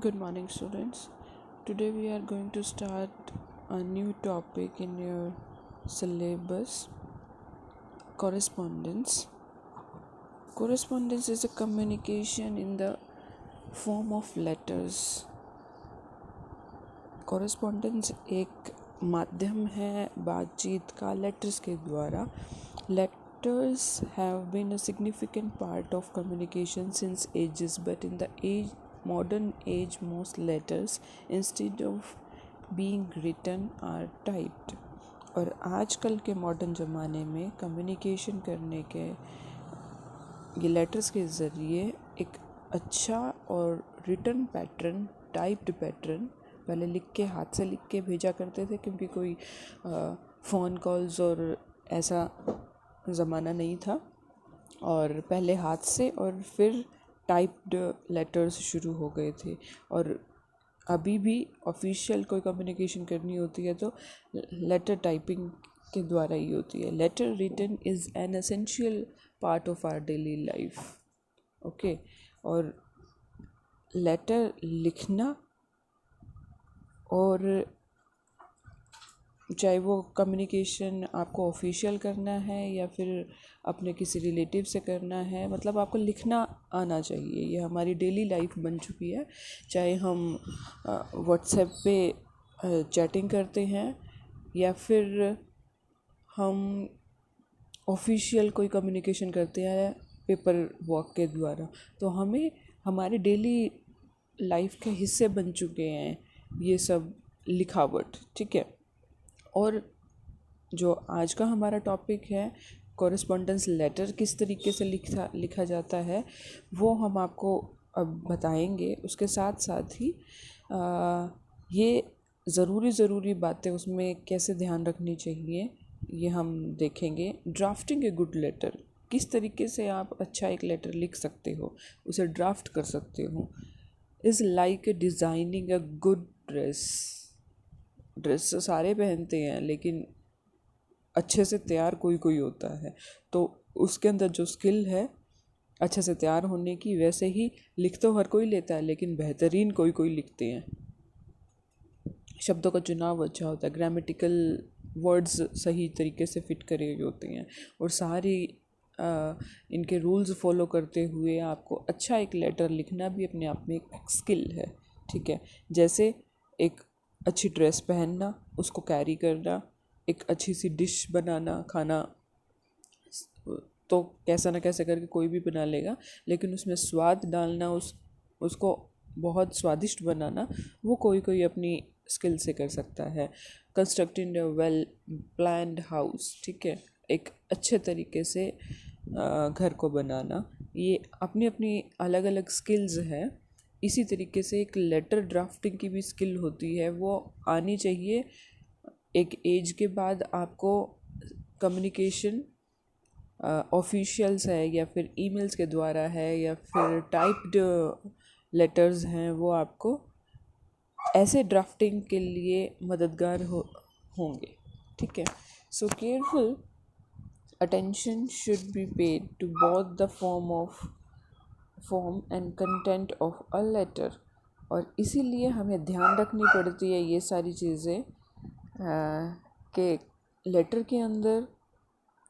Good morning, students. Today we are going to start a new topic in your syllabus, correspondence. Correspondence is a communication in the form of letters. Correspondence एक माध्यम है बातचीत का letters के द्वारा. Letters have been a significant part of communication since ages, but in the modern age most letters instead of being written are typed. और आजकल के मॉडर्न ज़माने में कम्युनिकेशन करने के ये लेटर्स के ज़रिए एक अच्छा और रिटन पैटर्न, टाइप्ड पैटर्न, पहले लिख के हाथ से लिख के भेजा करते थे क्योंकि कोई फ़ोन कॉल्स और ऐसा ज़माना नहीं था, और पहले हाथ से और फिर टाइप्ड लेटर्स शुरू हो गए थे. और अभी भी ऑफिशियल कोई कम्युनिकेशन करनी होती है तो लेटर टाइपिंग के द्वारा ही होती है. Letter written is an essential part of our daily life. Okay, और लेटर लिखना, और चाहे वो कम्युनिकेशन आपको ऑफिशियल करना है या फिर अपने किसी रिलेटिव से करना है, मतलब आपको लिखना आना चाहिए. ये हमारी डेली लाइफ बन चुकी है. चाहे हम व्हाट्सएप पे चैटिंग करते हैं या फिर हम ऑफिशियल कोई कम्युनिकेशन करते हैं पेपर वर्क के द्वारा, तो हमें हमारे डेली लाइफ के हिस्से बन चुके हैं ये सब लिखावट. ठीक है, और जो आज का हमारा टॉपिक है कॉरेस्पॉन्डेंस लेटर किस तरीके से लिखा जाता है वो हम आपको अब बताएंगे. उसके साथ साथ ही ये ज़रूरी बातें उसमें कैसे ध्यान रखनी चाहिए ये हम देखेंगे. ड्राफ्टिंग ए गुड लेटर, किस तरीके से आप अच्छा एक लेटर लिख सकते हो, उसे ड्राफ्ट कर सकते हो. Is like designing a good dress तो सारे पहनते हैं लेकिन अच्छे से तैयार कोई कोई होता है, तो उसके अंदर जो स्किल है अच्छे से तैयार होने की, वैसे ही लिख तो हर कोई लेता है लेकिन बेहतरीन कोई कोई लिखते हैं. शब्दों का चुनाव अच्छा होता है, ग्रामेटिकल वर्ड्स सही तरीके से फिट करे होते हैं, और सारी इनके रूल्स फॉलो करते हुए आपको अच्छा एक लेटर लिखना भी अपने आप में एक स्किल है. ठीक है, जैसे एक अच्छी ड्रेस पहनना, उसको कैरी करना, एक अच्छी सी डिश बनाना, खाना तो कैसा ना कैसे करके कोई भी बना लेगा, लेकिन उसमें स्वाद डालना, उसको बहुत स्वादिष्ट बनाना, वो कोई कोई अपनी स्किल से कर सकता है. Constructing a well planned house, ठीक है, एक अच्छे तरीके से घर को बनाना, ये अपनी अपनी अलग अलग स्किल्स हैं. इसी तरीके से एक लेटर ड्राफ्टिंग की भी स्किल होती है, वो आनी चाहिए. एक एज के बाद आपको कम्युनिकेशन ऑफिशियल्स है या फिर ईमेल्स के द्वारा है या फिर टाइप्ड लेटर्स हैं, वो आपको ऐसे ड्राफ्टिंग के लिए मददगार होंगे. ठीक है, so careful attention should be paid to both the form and content of a letter. और इसीलिए हमें ध्यान रखनी पड़ती है ये सारी चीज़ें कि लेटर के अंदर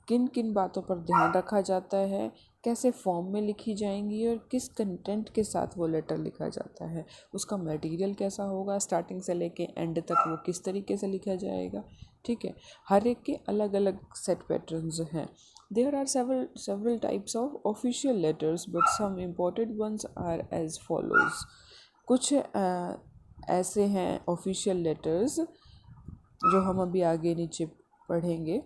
किन किन बातों पर ध्यान रखा जाता है, कैसे फॉर्म में लिखी जाएंगी और किस कंटेंट के साथ वो लेटर लिखा जाता है, उसका मटेरियल कैसा होगा, स्टार्टिंग से लेके एंड तक वो किस तरीके से लिखा जाएगा. ठीक है, हर एक के अलग अलग सेट पैटर्न्स हैं. There are several types of official letters but some important ones are as follows. कुछ ऐसे हैं ऑफिशियल लेटर्स जो हम अभी आगे नीचे पढ़ेंगे.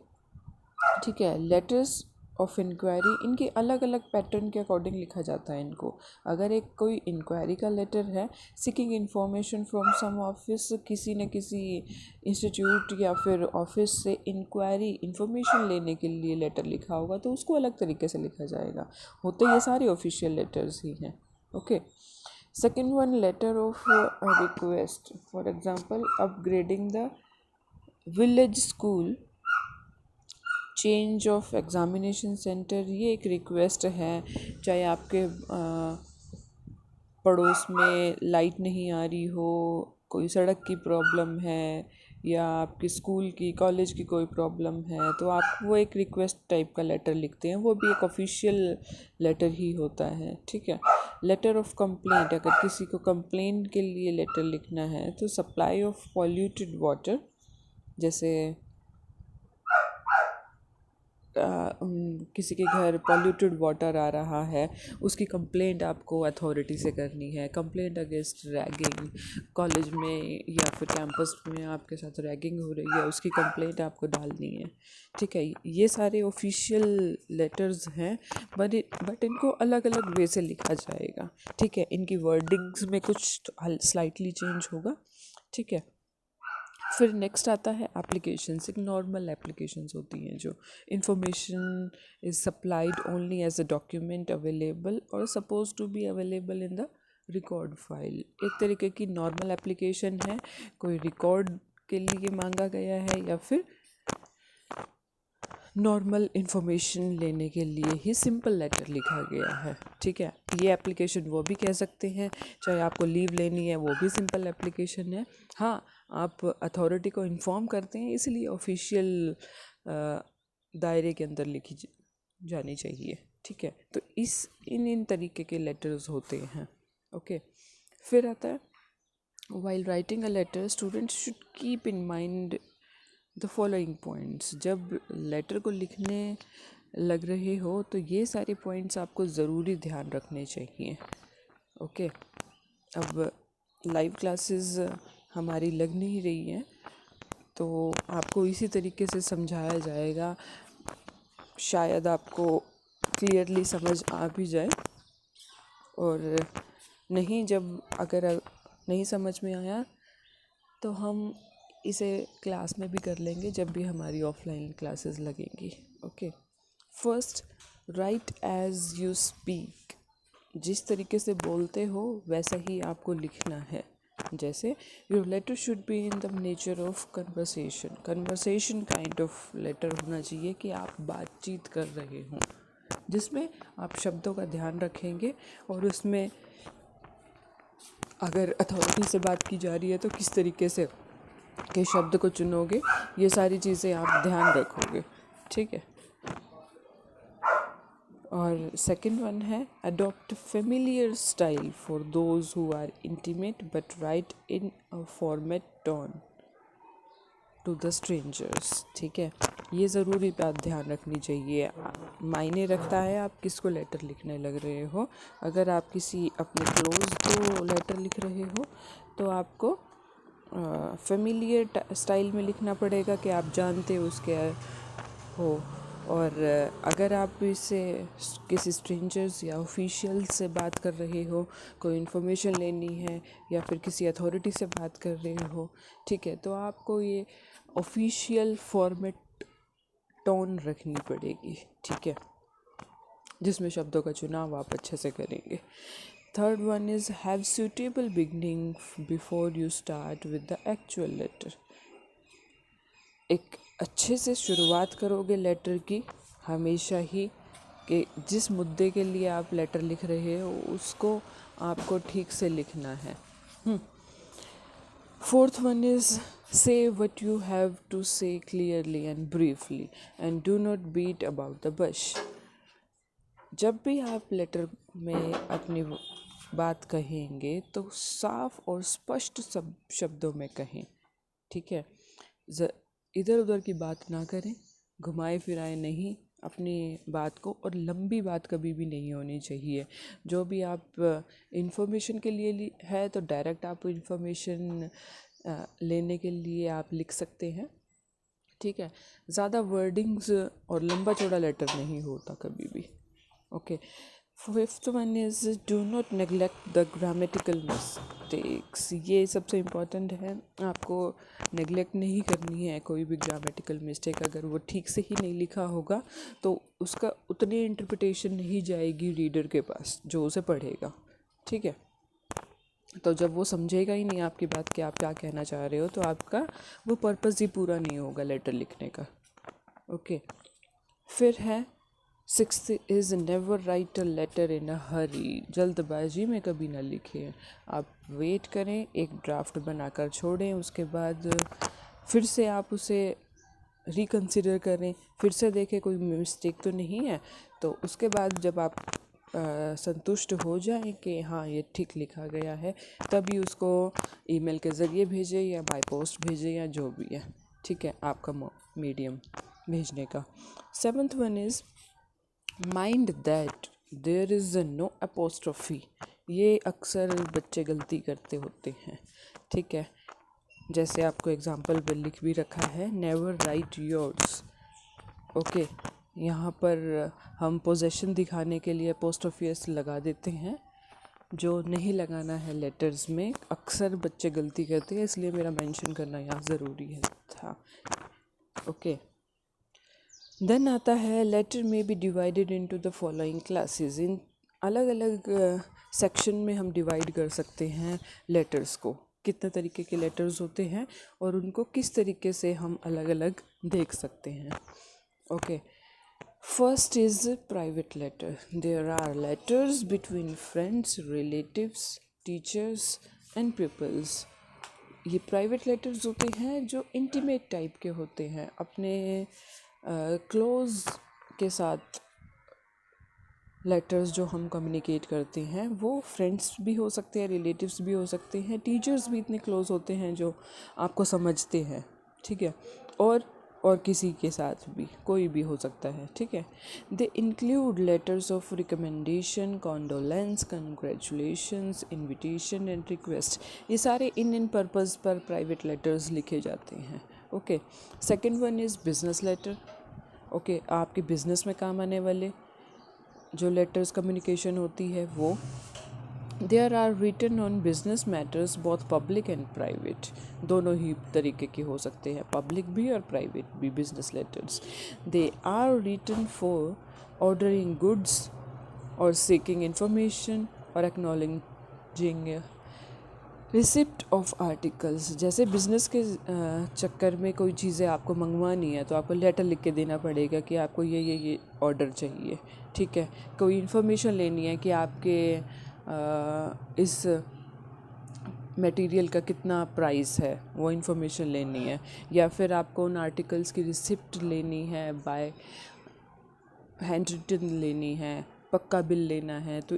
ठीक है, लेटर्स ऑफ इंक्वायरी, इनके अलग अलग पैटर्न के अकॉर्डिंग लिखा जाता है इनको. अगर एक कोई इंक्वायरी का लेटर है, seeking information from some office, किसी न किसी इंस्टीट्यूट या फिर ऑफिस से इंक्वायरी इन्फॉर्मेशन लेने के लिए लेटर लिखा होगा, तो उसको अलग तरीके से लिखा जाएगा. होते ये सारे ऑफिशियल लेटर्स ही हैं. Okay, second one, letter of request. For example, upgrading the village school, change of examination centre, ये एक रिक्वेस्ट है. चाहे आपके पड़ोस में लाइट नहीं आ रही हो, कोई सड़क की प्रॉब्लम है, या आपकी स्कूल की कॉलेज की कोई प्रॉब्लम है, तो आप वो एक रिक्वेस्ट टाइप का लेटर लिखते हैं, वो भी एक ऑफिशियल लेटर ही होता है। ठीक है। लेटर ऑफ कंप्लेंट, अगर किसी को कंप्लेंट के लिए लेटर लिखना है तो सप्लाई ऑफ पॉल्यूटेड वाटर, जैसे किसी के घर पॉल्यूटेड वाटर आ रहा है, उसकी कंप्लेंट आपको अथॉरिटी से करनी है। कंप्लेंट अगेंस्ट रैगिंग, कॉलेज में या फिर कैंपस में आपके साथ रैगिंग हो रही है, उसकी कंप्लेंट आपको डालनी है। ठीक है। ये सारे ऑफिशियल लेटर्स हैं, बट इनको अलग अलग वे से लिखा जाएगा। ठीक है। इनकी वर्डिंग्स में कुछ स्लाइटली चेंज होगा। ठीक है। फिर नेक्स्ट आता है एप्लीकेशंस। एक नॉर्मल एप्लीकेशंस होती हैं जो information is supplied only as a document available और suppose to be available in the record file. एक तरीके की नॉर्मल एप्लीकेशन है, कोई रिकॉर्ड के लिए मांगा गया है या फिर नॉर्मल इन्फॉर्मेशन लेने के लिए ही सिंपल लेटर लिखा गया है। ठीक है। ये एप्लीकेशन वो भी कह सकते हैं, चाहे आपको लीव लेनी है वो भी सिंपल एप्लीकेशन है। हाँ, आप अथॉरिटी को इन्फॉर्म करते हैं, इसलिए ऑफिशियल दायरे के अंदर लिखी जानी चाहिए। ठीक है। तो इन तरीके के लेटर्स होते हैं। ओके। फिर आता है while writing a letter students should keep in mind the following points. जब लेटर को लिखने लग रहे हो तो ये सारे पॉइंट्स आपको ज़रूरी ध्यान रखने चाहिए। ओके। अब लाइव क्लासेस हमारी लग नहीं रही हैं, तो आपको इसी तरीके से समझाया जाएगा, शायद आपको क्लियरली समझ आ भी जाए, और नहीं, जब अगर नहीं समझ में आया तो हम इसे क्लास में भी कर लेंगे जब भी हमारी ऑफलाइन क्लासेस लगेंगी। Okay. First, write as you speak. जिस तरीके से बोलते हो वैसा ही आपको लिखना है। जैसे your letter should be in the nature of conversation. Conversation kind of letter होना चाहिए कि आप बातचीत कर रहे हों, जिसमें आप शब्दों का ध्यान रखेंगे, और उसमें अगर अथॉरिटी से बात की जा रही है तो किस तरीके से के शब्द को चुनोगे, ये सारी चीज़ें आप ध्यान रखोगे। ठीक है। और सेकंड वन है adopt familiar style for those who are intimate but write in a format tone to the strangers. ठीक है। ये ज़रूरी बात ध्यान रखनी चाहिए, मायने रखता है आप किसको लेटर लिखने लग रहे हो। अगर आप किसी अपने क्लोज को लेटर लिख रहे हो तो आपको फेमिलियर स्टाइल में लिखना पड़ेगा कि आप जानते हो उसके हो, और अगर आप इसे किसी स्ट्रेंजर्स या ऑफिशियल से बात कर रहे हो, कोई इन्फॉर्मेशन लेनी है या फिर किसी अथॉरिटी से बात कर रहे हो, ठीक है, तो आपको ये ऑफिशियल फॉर्मेट टोन रखनी पड़ेगी। ठीक है। जिसमें शब्दों का चुनाव आप अच्छे से करेंगे। Third one is have suitable beginning before you start with the actual letter. एक अच्छे से शुरुआत करोगे लेटर की हमेशा ही, कि जिस मुद्दे के लिए आप लेटर लिख रहे हो उसको आपको ठीक से लिखना है। Fourth one is say what you have to say clearly and briefly and do not beat about the bush। जब भी आप लेटर में अपनी बात कहेंगे तो साफ और स्पष्ट सब शब्दों में कहें। ठीक है। इधर उधर की बात ना करें, घुमाए फिराए नहीं अपनी बात को, और लंबी बात कभी भी नहीं होनी चाहिए। जो भी आप इंफॉर्मेशन के लिए है तो डायरेक्ट आप इंफॉर्मेशन लेने के लिए आप लिख सकते हैं। ठीक है। ज़्यादा वर्डिंग्स और लंबा चौड़ा लेटर नहीं होता कभी भी। Okay. Fifth one is do not neglect the grammatical mistakes. ये सबसे इम्पॉर्टेंट है, आपको नेग्लेक्ट नहीं करनी है कोई भी ग्रामेटिकल मिस्टेक। अगर वो ठीक से ही नहीं लिखा होगा तो उसका उतनी इंटरप्रिटेशन नहीं जाएगी रीडर के पास जो उसे पढ़ेगा। ठीक है। तो जब वो समझेगा ही नहीं आपकी बात कि आप क्या कहना चाह रहे हो, तो आपका वो पर्पज़ ही पूरा नहीं होगा लेटर लिखने का। ओके। फिर है sixth is never write a letter in a hurry, जल्दबाजी में कभी ना लिखें, आप वेट करें, एक ड्राफ्ट बनाकर छोड़ें, उसके बाद फिर से आप उसे रिकंसिडर करें, फिर से देखें कोई मिस्टेक तो नहीं है, तो उसके बाद जब आप संतुष्ट हो जाएं कि हाँ ये ठीक लिखा गया है, तभी उसको ईमेल के ज़रिए भेजें या बाय पोस्ट भेजें या जो भी है, ठीक है, आपका मीडियम भेजने का। Seventh one is mind that there is no apostrophe, ये अक्सर बच्चे गलती करते होते हैं, ठीक है। जैसे आपको एग्जाम्पल पर लिख भी रखा है, नेवर राइट योर्स, ओके, यहाँ पर हम पोजेशन दिखाने के लिए अपोस्ट्रोफी लगा देते हैं, जो नहीं लगाना है लेटर्स में, अक्सर बच्चे गलती करते हैं, इसलिए मेरा मेंशन करना यहाँ ज़रूरी है था, ओके। देन आता है लेटर में be divided into the following classes, इन अलग अलग सेक्शन में हम डिवाइड कर सकते हैं लेटर्स को, कितने तरीके के लेटर्स होते हैं और उनको किस तरीके से हम अलग अलग देख सकते हैं, okay. First is private letter, there are letters between friends, relatives, teachers and peoples, ये प्राइवेट लेटर्स होते हैं जो इंटीमेट टाइप के होते हैं, अपने क्लोज के साथ लेटर्स जो हम कम्युनिकेट करते हैं वो फ्रेंड्स भी हो सकते हैं, रिलेटिव्स भी हो सकते हैं, टीचर्स भी इतने क्लोज होते हैं जो आपको समझते हैं, ठीक है, और किसी के साथ भी कोई भी हो सकता है, ठीक है। They include letters of recommendation, condolence, congratulations, invitation and request, ये सारे इन पर्पज़ पर प्राइवेट लेटर्स लिखे जाते हैं, okay. Second one is business letter, okay, आपके बिजनेस में काम आने वाले जो लेटर्स कम्युनिकेशन होती है वो। There are written on business matters, both public and private, दोनों ही तरीके के हो सकते हैं, पब्लिक भी और प्राइवेट भी business letters. They are written for ordering goods और सीकिंग इंफॉर्मेशन और एक्नॉलेजिंग रिसिप्ट ऑफ आर्टिकल्स, जैसे बिज़नेस के चक्कर में कोई चीज़ें आपको मंगवानी है तो आपको लेटर लिख के देना पड़ेगा कि आपको ये ऑर्डर चाहिए, ठीक है। कोई इन्फॉर्मेशन लेनी है कि आपके इस मटेरियल का कितना प्राइस है, वो इन्फॉर्मेशन लेनी है, या फिर आपको उन आर्टिकल्स की रिसिप्ट लेनी है, बाय हैंड रिटन लेनी है, पक्का बिल लेना है, तो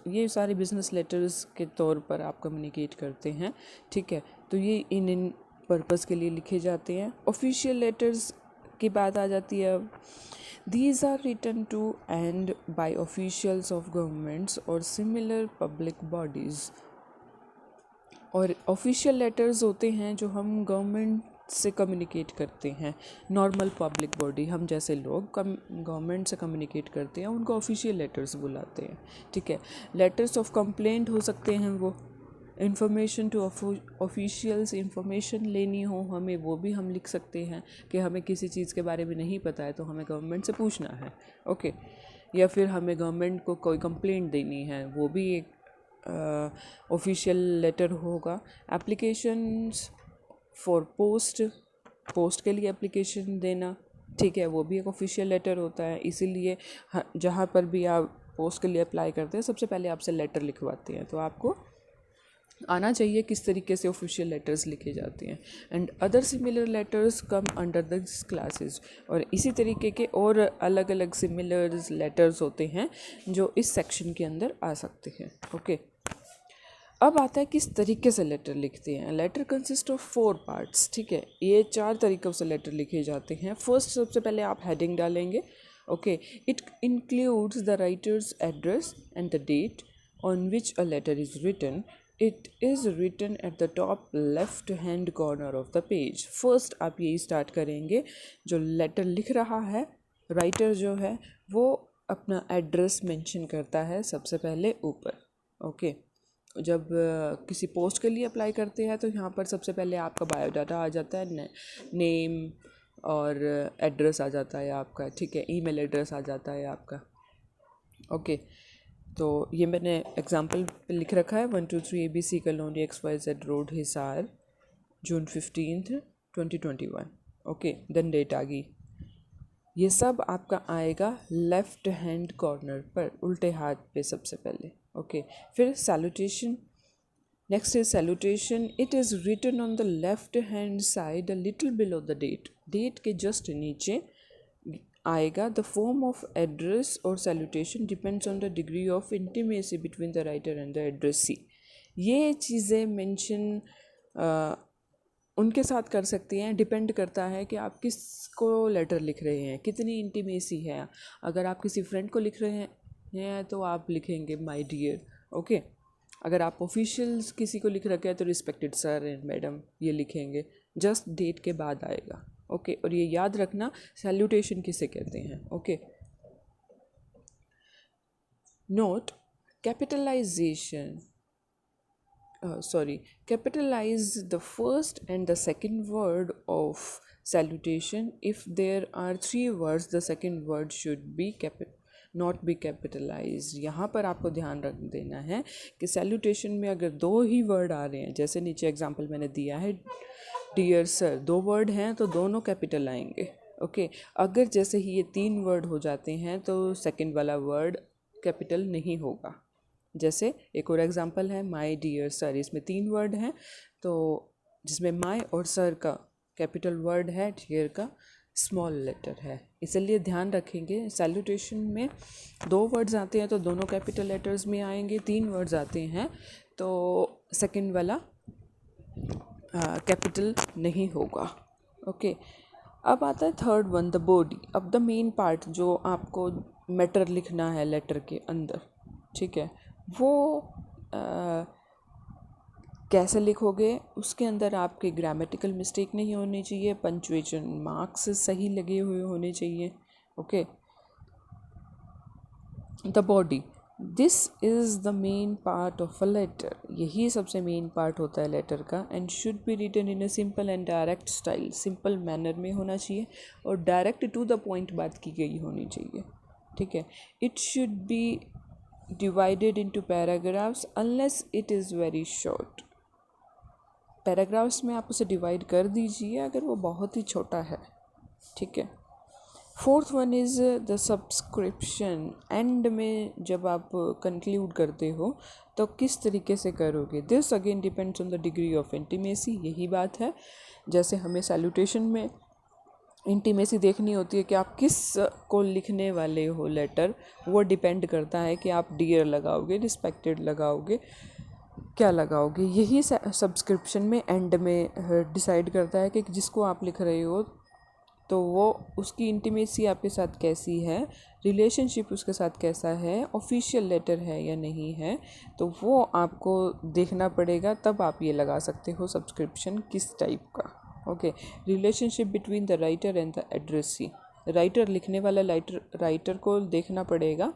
ये सारे बिजनेस लेटर्स के तौर पर आप कम्युनिकेट करते हैं, ठीक है। तो ये इन पर्पज़ के लिए लिखे जाते हैं। ऑफिशियल लेटर्स की बात आ जाती है अब। These are written to and by officials of governments और सिमिलर पब्लिक बॉडीज़, और ऑफिशियल लेटर्स होते हैं जो हम गवर्नमेंट से कम्युनिकेट करते हैं, नॉर्मल पब्लिक बॉडी, हम जैसे लोग गवर्नमेंट से कम्युनिकेट करते हैं उनको ऑफिशियल लेटर्स बुलाते हैं, ठीक है। लेटर्स ऑफ कंप्लेंट हो सकते हैं वो, इन्फॉर्मेशन टू ऑफिशियल्स, इंफॉर्मेशन लेनी हो हमें वो भी हम लिख सकते हैं कि हमें किसी चीज़ के बारे में नहीं पता है तो हमें गवर्नमेंट से पूछना है, ओके। या फिर हमें गवर्नमेंट को कोई कंप्लेंट देनी है, वो भी एक ऑफिशियल लेटर होगा। एप्लीकेशंस फॉर पोस्ट के लिए एप्लीकेशन देना, ठीक है, वो भी एक ऑफिशियल लेटर होता है, इसीलिए जहाँ पर भी आप पोस्ट के लिए अप्लाई करते हैं सबसे पहले आपसे लेटर लिखवाते हैं, तो आपको आना चाहिए किस तरीके से ऑफिशियल लेटर्स लिखे जाते हैं। And other similar letters come under this classes, और इसी तरीके के और अलग अलग सिमिलर लेटर्स होते हैं जो इस सेक्शन के अंदर आ सकते हैं, ओके। अब आता है किस तरीके से लेटर लिखते हैं। लेटर कंसिस्ट ऑफ 4 पार्ट्स, ठीक है, ये 4 तरीक़ों से लेटर लिखे जाते हैं। फर्स्ट, सबसे पहले आप हेडिंग डालेंगे, okay. It includes the writer's address and the date on which a letter is written. It is written at the top left hand corner of the page. First आप यही start करेंगे, जो letter लिख रहा है writer जो है वो अपना एड्रेस मेंशन करता है सबसे पहले ऊपर, ओके। जब किसी पोस्ट के लिए अप्लाई करते हैं तो यहाँ पर सबसे पहले आपका बायोडाटा आ जाता है, नेम और एड्रेस आ जाता है आपका, ठीक है, ईमेल एड्रेस आ जाता है आपका, ओके। तो ये मैंने एग्जांपल पे लिख रखा है 123 ABC colony XYZ road Hisar, June 15, 2021, okay. Then date आ गई, ये सब आपका आएगा लेफ्ट हैंड कॉर्नर पर, उल्टे हाथ पे सबसे पहले। ओके, फिर salutation. Next is salutation. It is written on the left hand side a little below the date. Date के जस्ट नीचे आएगा। द फॉर्म ऑफ एड्रेस और salutation depends on the degree of intimacy between the writer and the addressee. ये चीज़ें mention उनके साथ कर सकती हैं, डिपेंड करता है कि आप किसको लेटर लिख रहे हैं, कितनी इंटीमेसी है। अगर आप किसी फ्रेंड को लिख रहे हैं तो आप लिखेंगे माय डियर। ओके, अगर आप ऑफिशियल्स किसी को लिख रखे हैं तो रिस्पेक्टेड सर एंड मैडम ये लिखेंगे, जस्ट डेट के बाद आएगा। ओके, और ये याद रखना सैल्यूटेशन किसे कहते हैं। Okay, note capitalization capitalize the first and the second word of salutation. If there are 3 words, the second word should be not be capitalized. यहाँ पर आपको ध्यान रख देना है कि सैल्यूटेशन में अगर 2 ही वर्ड आ रहे हैं, जैसे नीचे एग्जांपल मैंने दिया है डियर सर, 2 वर्ड हैं तो दोनों कैपिटल आएंगे। ओके, अगर जैसे ही ये 3 वर्ड हो जाते हैं तो सेकंड वाला वर्ड कैपिटल नहीं होगा। जैसे एक और एग्जांपल है माय डियर सर, इसमें 3 वर्ड हैं तो जिसमें माय और सर का कैपिटल वर्ड है, डियर का स्मॉल लेटर है। इसलिए ध्यान रखेंगे सैल्यूटेशन में 2 वर्ड्स आते हैं तो दोनों कैपिटल लेटर्स में आएंगे, 3 वर्ड्स आते हैं तो सेकंड वाला कैपिटल नहीं होगा। ओके, अब आता है थर्ड वन, द बॉडी। अब द मेन पार्ट जो आपको मैटर लिखना है लेटर के अंदर, ठीक है, वो कैसे लिखोगे, उसके अंदर आपके ग्रामेटिकल मिस्टेक नहीं होनी चाहिए, पंचुएशन मार्क्स सही लगे हुए होने चाहिए। Okay, the body, this is the main part of a letter. यही सबसे मेन पार्ट होता है लेटर का। And should be written in a simple and direct style, simple manner में होना चाहिए और डायरेक्ट टू द पॉइंट बात की गई होनी चाहिए। ठीक है, it should be divided into paragraphs unless it is very short. Paragraphs में आप उसे डिवाइड कर दीजिए अगर वो बहुत ही छोटा है। ठीक है, fourth one is the subscription. And में जब आप कंक्लूड करते हो तो किस तरीके से करोगे, this again depends on the degree of intimacy. यही बात है, जैसे हमें सैल्यूटेशन में इंटीमेसी देखनी होती है कि आप किस को लिखने वाले हो लेटर, वो डिपेंड करता है कि आप डियर लगाओगे, रिस्पेक्टेड लगाओगे, क्या लगाओगे। यही सब्सक्रिप्शन में एंड में डिसाइड करता है कि जिसको आप लिख रहे हो तो वो उसकी इंटीमेसी आपके साथ कैसी है, रिलेशनशिप उसके साथ कैसा है, ऑफिशियल लेटर है या नहीं है, तो वो आपको देखना पड़ेगा, तब आप ये लगा सकते हो सब्सक्रिप्शन किस टाइप का। Okay, relationship between the writer and the addressee. Writer, लिखने वाला राइटर को देखना पड़ेगा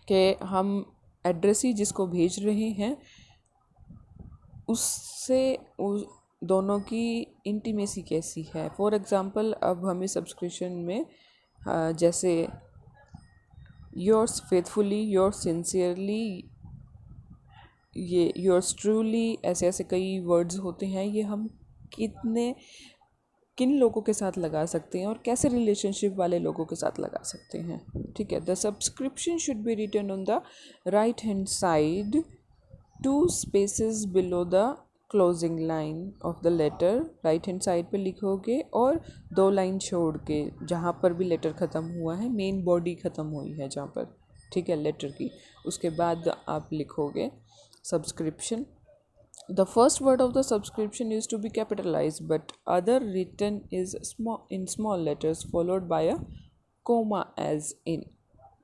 कि हम एड्रेसी जिसको भेज रहे हैं उससे दोनों की इंटीमेसी कैसी है। फॉर एग्ज़ाम्पल, अब हमें सब्सक्रिप्शन में जैसे योर्स फेथफुली, योर्स सिंसियरली, ये योर्स ट्रूली, ऐसे ऐसे कई वर्ड्स होते हैं। ये हम किन लोगों के साथ लगा सकते हैं और कैसे रिलेशनशिप वाले लोगों के साथ लगा सकते हैं। ठीक है, the subscription should be written on the right hand side 2 spaces below the closing line of the letter. Right hand side पे लिखोगे और 2 लाइन छोड़ के, जहाँ पर भी लेटर ख़त्म हुआ है, मेन बॉडी ख़त्म हुई है जहाँ पर, ठीक है, लेटर की, उसके बाद आप लिखोगे subscription. The first word of the subscription is to be capitalized, but other written is in small letters followed by a comma as in.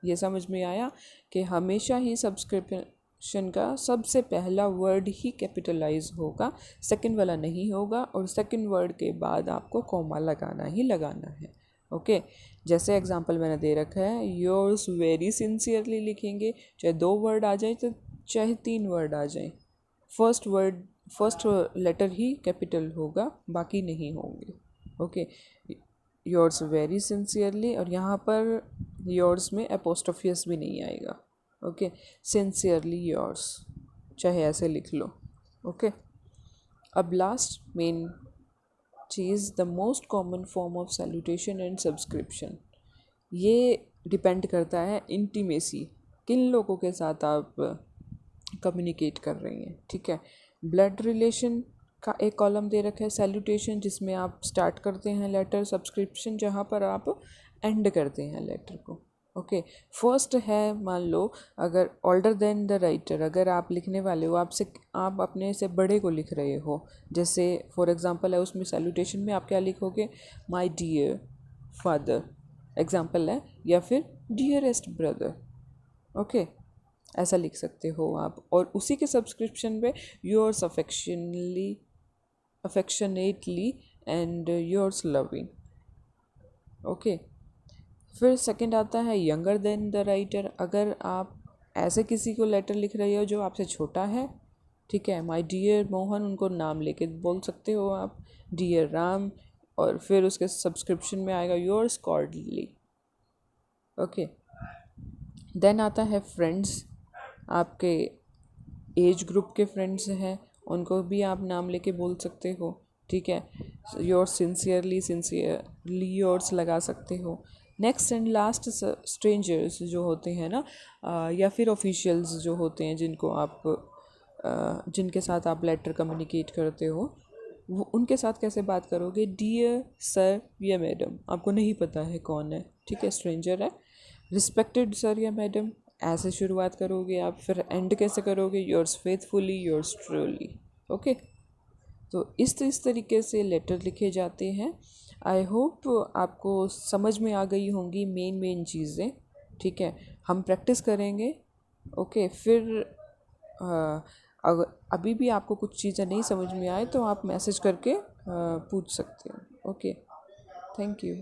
ये समझ में आया कि हमेशा ही सब्सक्रिप्शन का सबसे पहला वर्ड ही कैपिटलाइज होगा, सेकंड वाला नहीं होगा, और सेकंड वर्ड के बाद आपको कॉमा लगाना ही लगाना है। ओके, जैसे एग्जांपल मैंने दे रखा है, योर्स वेरी सिंसियरली लिखेंगे, चाहे 2 वर्ड आ जाए तो चाहे 3 वर्ड आ जाए, फर्स्ट लेटर ही कैपिटल होगा, बाकी नहीं होंगे। ओके, योर्स वेरी सिंसियरली, और यहाँ पर योर्स में एपोस्ट्रोफियस भी नहीं आएगा। ओके, सिंसियरली योर्स, चाहे ऐसे लिख लो। ओके, अब last main cheese the most common form of salutation and subscription. ये डिपेंड करता है इंटीमेसी, किन लोगों के साथ आप कम्युनिकेट कर रही हैं, ठीक है। ब्लड रिलेशन का एक कॉलम दे रखा है, सैल्यूटेशन जिसमें आप स्टार्ट करते हैं लेटर, सब्सक्रिप्शन जहाँ पर आप एंड करते हैं लेटर को। ओके, फर्स्ट है, मान लो अगर ओल्डर देन द राइटर, अगर आप लिखने वाले हो, आप अपने से बड़े को लिख रहे हो, जैसे फॉर एग्जांपल है उसमें सैल्यूटेशन में आप क्या लिखोगे, माय डियर फादर, एग्जांपल है, या फिर डियरेस्ट ब्रदर। ओके, ऐसा लिख सकते हो आप। और उसी के सब्सक्रिप्शन पे yours affectionately and yours loving. Okay, फिर सेकंड आता है यंगर देन द राइटर, अगर आप ऐसे किसी को लेटर लिख रहे हो जो आपसे छोटा है, ठीक है, माय डियर मोहन, उनको नाम लेके बोल सकते हो आप, डियर राम, और फिर उसके सब्सक्रिप्शन में आएगा योर्स कॉर्डली। ओके, देन आता है फ्रेंड्स, आपके एज ग्रुप के फ्रेंड्स हैं, उनको भी आप नाम लेके बोल सकते हो, ठीक है, योर्स सिंसियरली योर्स लगा सकते हो। नेक्स्ट एंड लास्ट स्ट्रेंजर्स जो होते हैं ना, या फिर ऑफिशियल्स जो होते हैं जिनको आप जिनके साथ आप लेटर कम्युनिकेट करते हो, वो उनके साथ कैसे बात करोगे, डियर सर या मैडम, आपको नहीं पता है कौन है, ठीक है, स्ट्रेंजर है। रिस्पेक्टेड सर या मैडम, ऐसे शुरुआत करोगे आप। फिर एंड कैसे करोगे, yours faithfully, yours truly. Okay, तो इस तरीके से लेटर लिखे जाते हैं। आई होप आपको समझ में आ गई होंगी मेन चीज़ें, ठीक है। हम प्रैक्टिस करेंगे। ओके, फिर अगर अभी भी आपको कुछ चीज़ें नहीं समझ में आए तो आप मैसेज करके पूछ सकते हो। Okay, thank you.